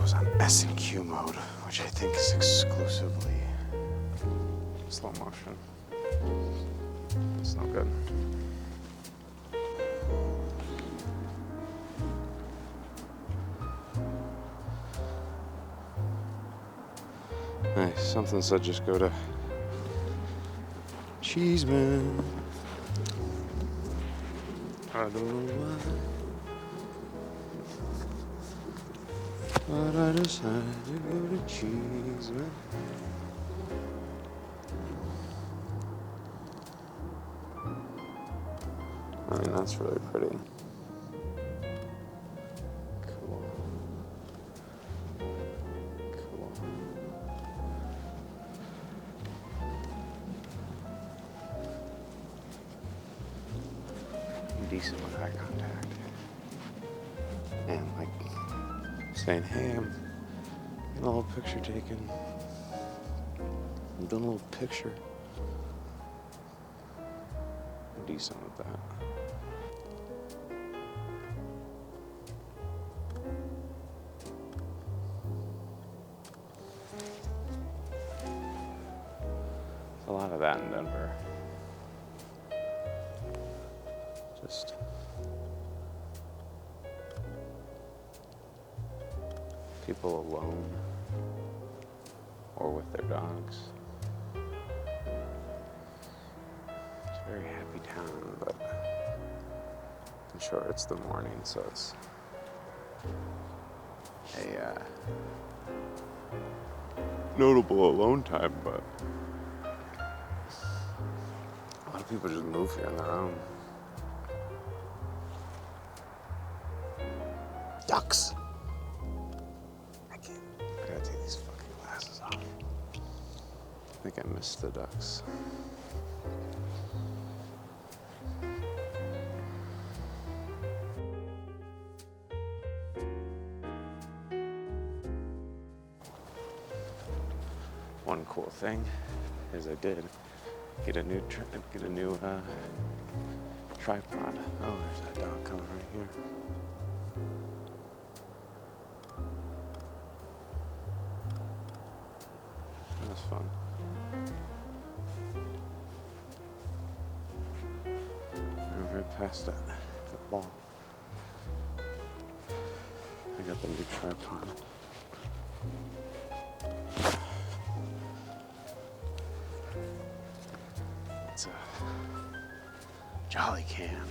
goes on S&Q mode, which I think is exclusively slow motion. It's no good. Nice, something said just go to Cheesman. I don't know why, but I decided to go to Cheesman. I mean, that's really pretty. Cool. Cool. Decent with eye contact. And like saying, hey, I'm getting a little picture taken. I'm doing a little picture. Decent with that. A lot of that in Denver. Just people alone or with their dogs. It's a very happy town, but I'm sure it's the morning, so it's a notable alone time, but a lot of people just move here on their own. Ducks! I gotta take these fucking glasses off. I think I missed the ducks. One cool thing is I did get a new tripod. Oh, there's that dog coming right here. That was fun. And right past that ball. I got the new tripod. It's a jolly can.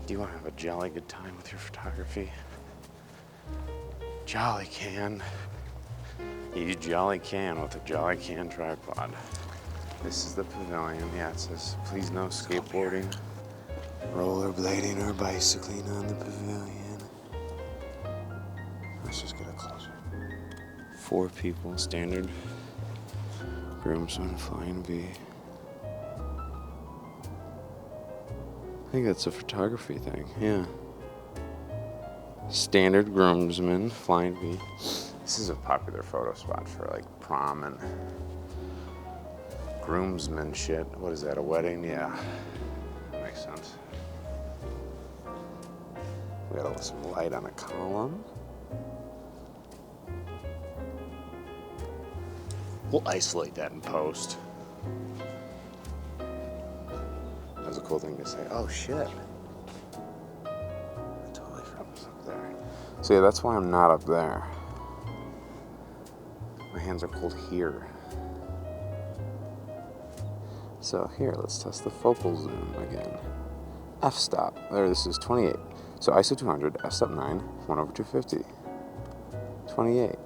Do you want to have a jolly good time with your photography? Jolly can. You jolly can with a jolly can tripod. This is the pavilion. Yeah, it says please no skateboarding, rollerblading, or bicycling on the pavilion. Let's just get it closer. 4 people, standard groomsman flying V. I think that's a photography thing, yeah. Standard groomsman flying V. This is a popular photo spot for like prom and groomsmen shit. What is that, a wedding? Yeah, that makes sense. We got some light on a column. We'll isolate that in post. That was a cool thing to say. Oh shit. I totally forgot was up there. So yeah, that's why I'm not up there. My hands are cold here. So here, let's test the focal zoom again. F-stop, there, this is 28. So ISO 200, f-stop 9, 1/250. 28,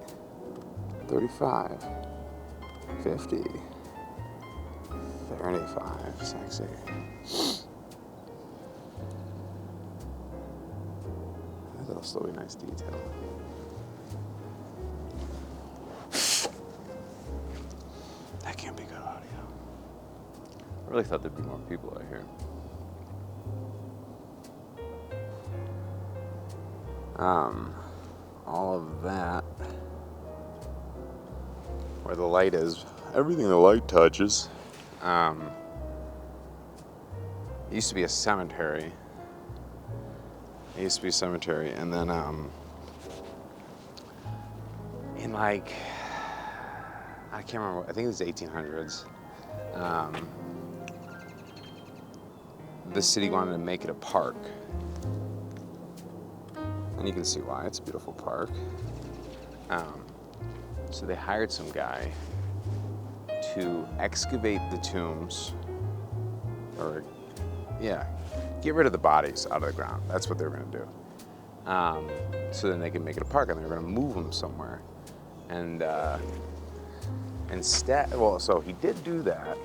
35, 50, 35, sexy. That'll still be nice detail. That can't be good audio. I really thought there'd be more people out here. All of that, where the light is, everything the light touches, it used to be a cemetery. It used to be a cemetery, and then in like, I can't remember, I think it was 1800s. The city wanted to make it a park. And you can see why, it's a beautiful park. So they hired some guy to excavate the tombs, or get rid of the bodies out of the ground. That's what they were gonna do. So then they could make it a park, and they were gonna move them somewhere. And instead, well, so he did do that.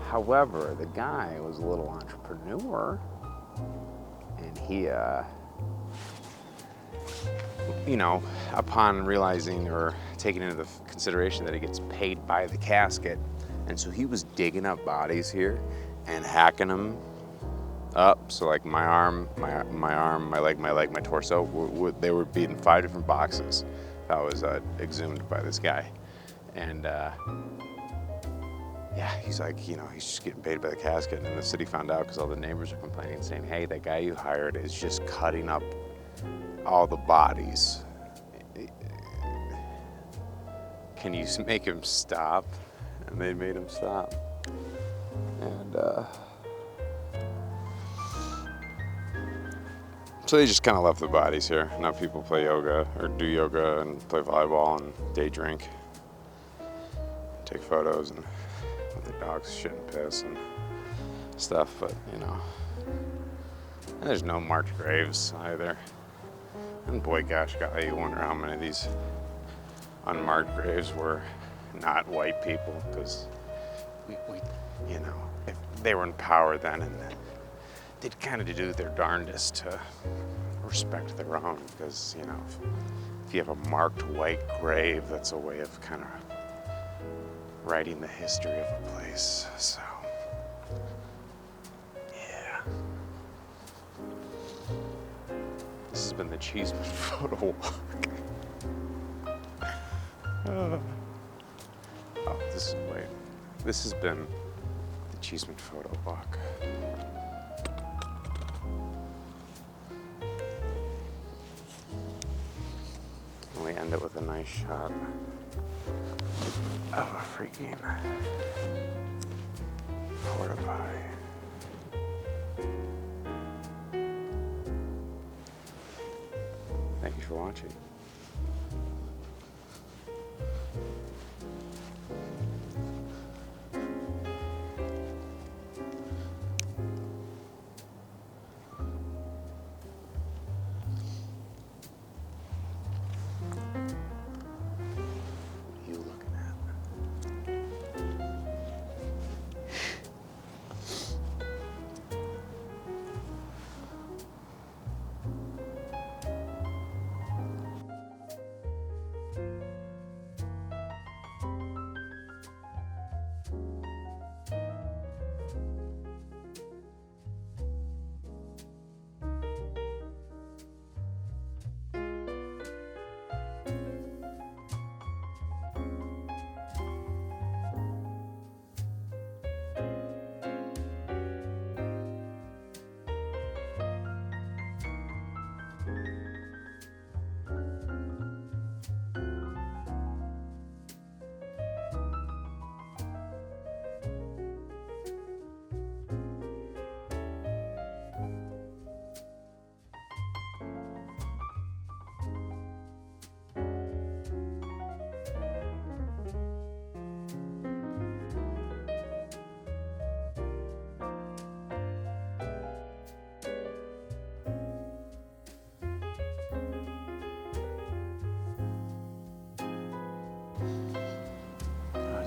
However, the guy was a little entrepreneur, and he, upon realizing or taking into the consideration that he gets paid by the casket, and so he was digging up bodies here and hacking them up. So like my arm, my leg, my torso, they would be in 5 different boxes that was exhumed by this guy. And he's like, he's just getting paid by the casket. And the city found out because all the neighbors are complaining, saying, hey, that guy you hired is just cutting up all the bodies. Can you make him stop? And they made him stop. And so they just kind of left the bodies here. Now people play yoga, or do yoga, and play volleyball, and day drink, take photos, and let their dogs shit and piss and stuff. But and there's no marked graves either. And boy, gosh, golly, you wonder how many of these unmarked graves were not white people, because we if they were in power then, and they'd kind of do their darndest to respect their own, because if you have a marked white grave, that's a way of kind of writing the history of a place. So this has been the Cheesman Photo Walk. This has been the Cheesman Photo Walk. And we end it with a nice shot of a freaking porta potty. Thank you for watching.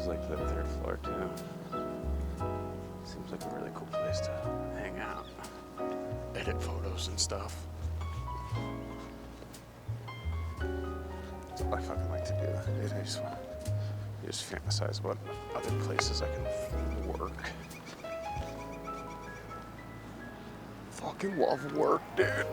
Like the 3rd floor too. Seems like a really cool place to hang out, edit photos and stuff. That's what I fucking like to do. I just fantasize about other places I can work. Fucking love work, dude.